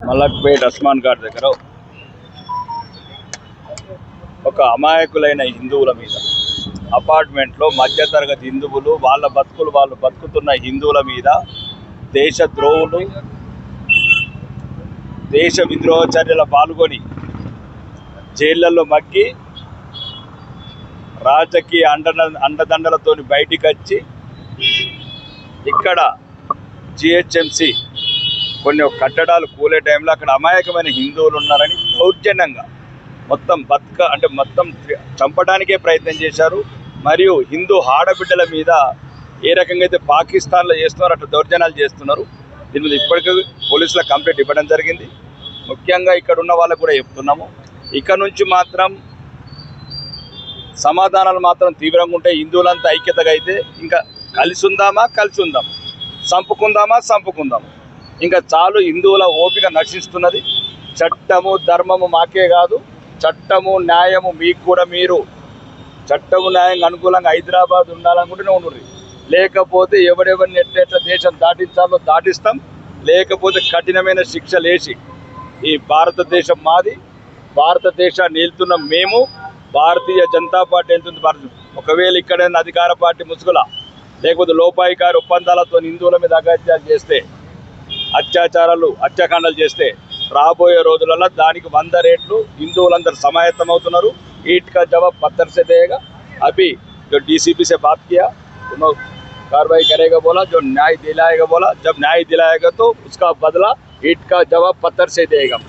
మలక్పేట్ ఉస్మాన్ ఘాట్ దగ్గర ఒక అమాయకులైన హిందువుల మీద అపార్ట్మెంట్లో మధ్యతరగతి హిందువులు వాళ్ళ బతుకులు వాళ్ళు బతుకుతున్న హిందువుల మీద దేశద్రోహులు దేశ విద్రోహ చర్యల పాల్గొని జైళ్లలో మగ్గి రాజకీయ అండదండలతో బయటికి వచ్చి ఇక్కడ జిహెచ్ఎంసి కొన్ని కట్టడాలు కూలే టైంలో అక్కడ అమాయకమైన హిందువులు ఉన్నారని దౌర్జన్యంగా మొత్తం చంపడానికే ప్రయత్నం చేశారు. మరియు హిందూ ఆడబిడ్డల మీద ఏ రకంగా అయితే పాకిస్తాన్లో చేస్తున్నారో అట్లా దౌర్జన్యాలు చేస్తున్నారు. దీని మీద ఇప్పటికీ పోలీసుల కంప్లైంట్ ఇవ్వడం జరిగింది. ముఖ్యంగా ఇక్కడ ఉన్న వాళ్ళకు కూడా చెప్తున్నాము, ఇక్కడ నుంచి మాత్రం సమాధానాలు మాత్రం తీవ్రంగా ఉంటాయి. హిందువులంతా ఐక్యతగా అయితే ఇంకా కలిసి ఉందామా, చంపుకుందామా, ఇంకా చాలు. హిందువుల ఓపిక నశిస్తున్నది. చట్టము ధర్మము మాకే కాదు, చట్టము న్యాయము మీకు కూడా. మీరు చట్టము న్యాయంగా అనుకూలంగా హైదరాబాద్ ఉండాలనుకుంటూనే ఉండుర్రి. లేకపోతే ఎవరెవరిని ఎట్లా దేశం దాటించాలో దాటిస్తాం. లేకపోతే కఠినమైన శిక్షలు వేసి ఈ భారతదేశం మాది, భారతదేశాన్ని వెళ్తున్న మేము, భారతీయ జనతా పార్టీ వెళ్తుంది. ఒకవేళ ఇక్కడైనా అధికార పార్టీ ముసుగుల లేకపోతే లోపాయికారి ఒప్పందాలతో హిందువుల మీద అగాత్యాలు చేస్తే, హత్యాకాండాలు చేస్తే రాబోయే రోజులలో దానికి 100 रेట్లు हिंदुओं समायत्తం అవుతున్నారు. ईट का जवाब पत्थर से देगा. अभी जो डीसीपी से बात किया, उन्होंने कार्रवाई करेगा बोला, जो न्याय दिलाएगा बोला. जब न्याय दिलाएगा तो उसका बदला ईट का जवाब पत्थर से देगा.